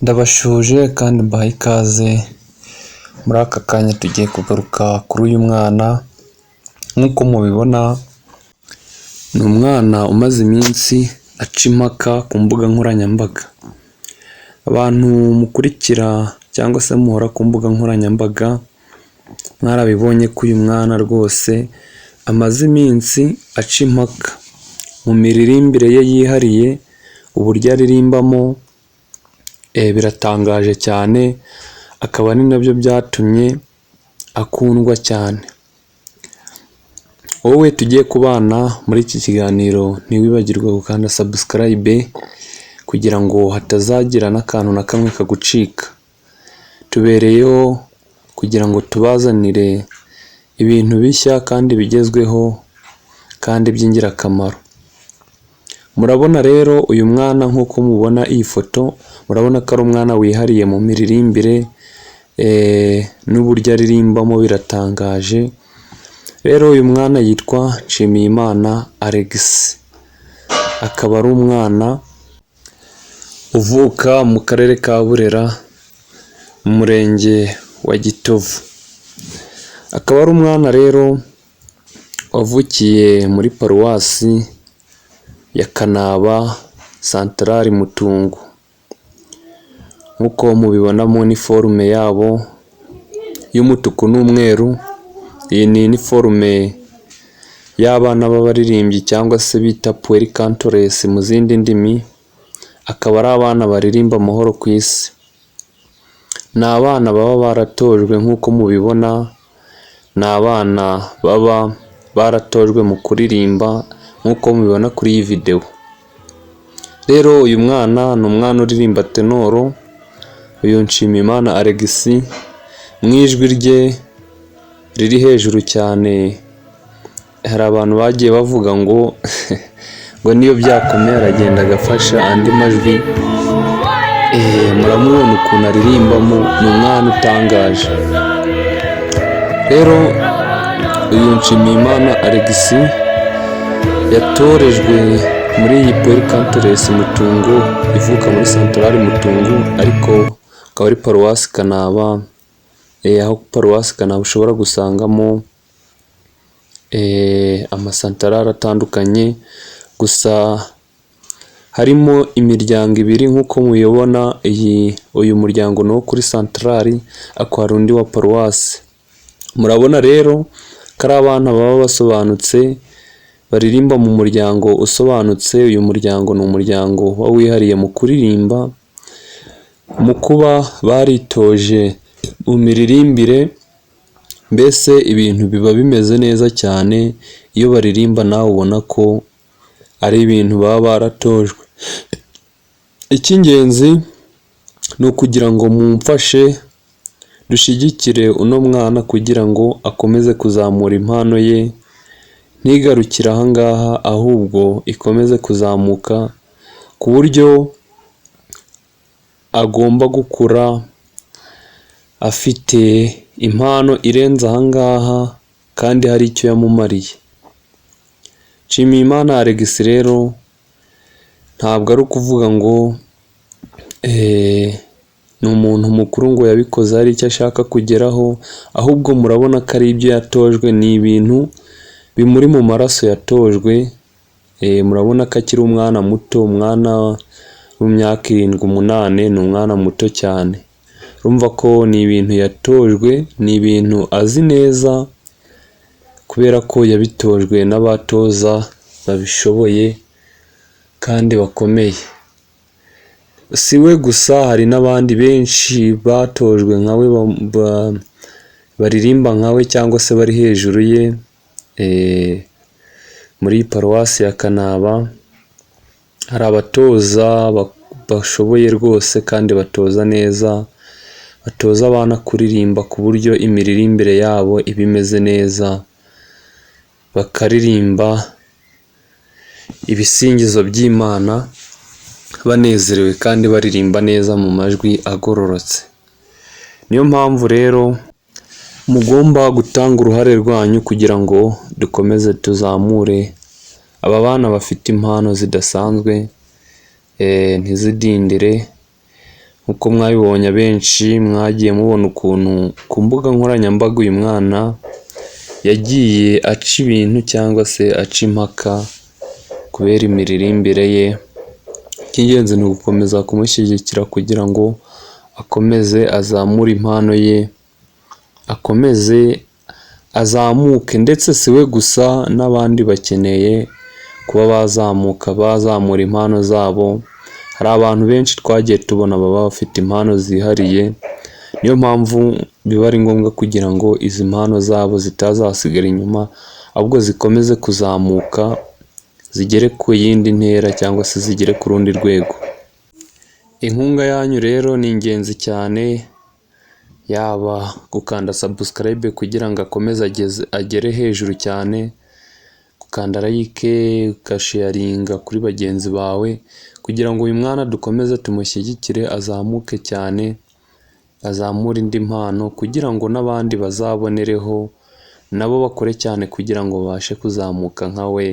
Ndabashuje kandi mbahaye ikaze muri aka kanya. Tugiye kugaruka kuri uyu mwana. Nk'uko mubibona, ni umwana umaze iminsi aca impaka ku mbuga nkoranyambaga. Abantu mukurikira cyangwa se muhora ku mbuga nkoranyambaga mwarabibonye ko uyu mwana rwose amaze iminsi aca impaka mu miririmbire ye yihariye. Uburyo aririmbamo biratangaje cyane, akaba ari nabyo byatumye akundwa cyane. Wowe tugiye kubana muri iki kiganiro ntiwibagirwe gukanda subscribe kugira ngo hatazagira n'akantu na kamwe kagucika. Tubereyeho kugira ngo tubazanire ibintu bishya kandi bigezweho kandi by'ingirakamaro. Murabona rero uyu mwana, nk'uko mubona iyi foto, murabona ko ari umwana wihariye mu miririmbire, n'uburyo aririmbamo biratangaje. Rero uyu mwana yitwa Nshimiyimana Alex, akaba ari umwana uvuka mu karere ka Burera mu murenge wa Gitovu. Akaba ari umwana rero wavukiye muri paruwasi ya Kanaba Santarari Mutungu. Nk'uko mubibonamo iniforume yabo y'umutuku n'umweru. Iyi ni iniforume y'abana b'abaririmbyi cyangwa se bita pueri cantores mu zindi ndimi. Akaba ari abana baririmba amahoro ku isi. Ni abana baba baratojwe, nk'uko mubibona, ni abana baba baratojwe mu kuririmba nk'uko mubibona kuri iyi video. Rero uyu mwana ni umwana uririmba tenoro, uyu Nshimiyimana Alex, mu ijwi rye riri hejuru cyane. Hari abantu bagiye bavuga ngo ngo niyo byakomeye aragenda agafasha andi majwi. Muramubona ukuntu aririmbamo, ni umwana utangaje. Rero uyu Nshimiyimana Alex yatorejwe muri iyi pueri cantores Mutungu, ivuka muri Santarari Mutungu, ariko akaba ari paruwasi Kanaba. Aho paruwasi Kanaba ushobora gusangamo amasantarari atandukanye, gusa harimo imiryango ibiri nk'uko mubibona. Uyu muryango ni uwo kuri santarari, ariko hari undi wa paruwasi. Murabona rero ko ari abana baba basobanutse, baririmba mu muryango usobanutse. Uyu muryango ni umuryango wihariye mu kuririmba, mu kuba baritoje mu miririmbire. Mbese ibintu biba bimeze neza cyane iyo baririmba, nawe ubona ko ari ibintu baba baratojwe. Icy'ingenzi ni ukugira ngo mumfashe dushyigikire uno mwana kugira ngo akomeze kuzamura impano ye, ntigarukire aha ngaha, ahubwo ikomeze kuzamuka ku buryo agomba gukura afite impano irenze aha ngaha kandi hari icyo yamumariye. Nshimiyimana Alex rero ntabwo ari ukuvuga ngo ni umuntu mukuru ngo yabikoze hari icyo ashaka kugeraho, ahubwo murabona ko ari ibyo yatojwe, ni ibintu bimuri mu maraso yatojwe. Murabona ko akiri umwana muto, umwana w'imyaka 7-8, ni umwana muto cyane. Urumva ko ni ibintu yatojwe, ni ibintu azi neza, kubera ko yabitojwe n'abatoza babishoboye kandi bakomeye. Si we gusa, hari n'abandi benshi batojwe nkawe, baririmba nkawe cyangwa se bari hejuru ye. Muri paruwasi ya Kanaba hari abatoza bashoboye rwose kandi batoza neza, batoza abana kuririmba ku buryo imiririmbire yabo iba imeze neza, bakaririmba ibisingizo by'Imana banezerewe kandi baririmba neza mu majwi agororotse. Niyo mpamvu rero mugomba gutanga uruhare rwanyu kugira ngo dukomeze tuzamure aba bana bafite impano zidasanzwe, ntizidindire, nk'uko mwabibonye abenshi mwagiye mubona ukuntu ku mbuga nkoranyambaga uyu mwana yagiye aca ibintu cyangwa se aca impaka kubera imiririmbire ye. Icy'ingenzi ni ugukomeza kumushyigikira kugira ngo akomeze azamure impano ye, akomeze azamuke, ndetse si we gusa n'abandi bakeneye kuba bazamura impano zabo. Hari abantu benshi twagiye tubona baba bafite impano zihariye, niyo mpamvu biba ari ngombwa kugira ngo izi mpano zabo zitazasigara inyuma, ahubwo zikomeze kuzamuka zigere ku yindi ntera cyangwa se zigere ku rundi rwego. Inkunga yanyu rero ni ingenzi cyane, yaba gukanda subscribe kugira ngo akomeze agere hejuru cyane, gukanda like, ugasharinga kuri bagenzi bawe kugira ngo uyu mwana dukomeze tumushyigikire azamuke cyane, azamure indi mpano kugira ngo n'abandi bazabonereho nabo bakore cyane kugira ngo babashe kuzamuka nka we.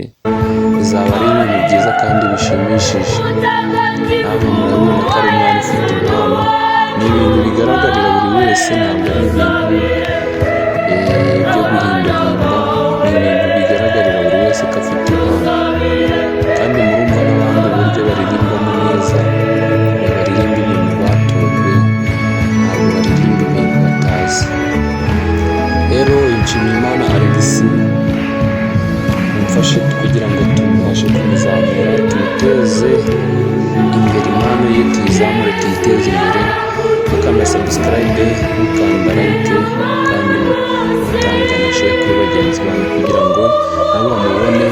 Bizaba ari ibintu byiza kandi bishimishije. Namwe murabibona ko ari umwana ufite impano, ni ibintu bigaragarira buri wese, ntabwo ari ibintu byo guhimbahimba, ni ibintu bigaragarira buri wese ko afite impano. Kandi murumva n'abandi uburyo baririmbamo neza, baririmba ibintu batojwe, ntabwo baririmba ibintu batazi. Rero Nshimiyimana Alex mumfashe kugira ngo tubashe kumuzamura, tumuteze imbere, impano ye tuyizamure, tuyiteze imbere. Mukanda subscribe, mukanda like, kandi mutanga na share kuri bagenzi banyu kugira ngo nabo bamubone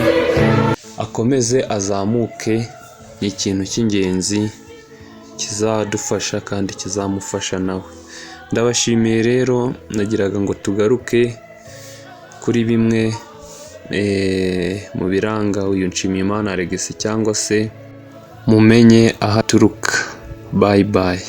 akomeze azamuke. Ni ikintu cy'ingenzi kizadufasha kandi kizamufasha nawe. Ndabashimiye rero, nagiraga ngo tugaruke kuri bimwe mu biranga uyu Nshimiyimana Alex cyangwa se mumenye aho aturuka. Bye bye.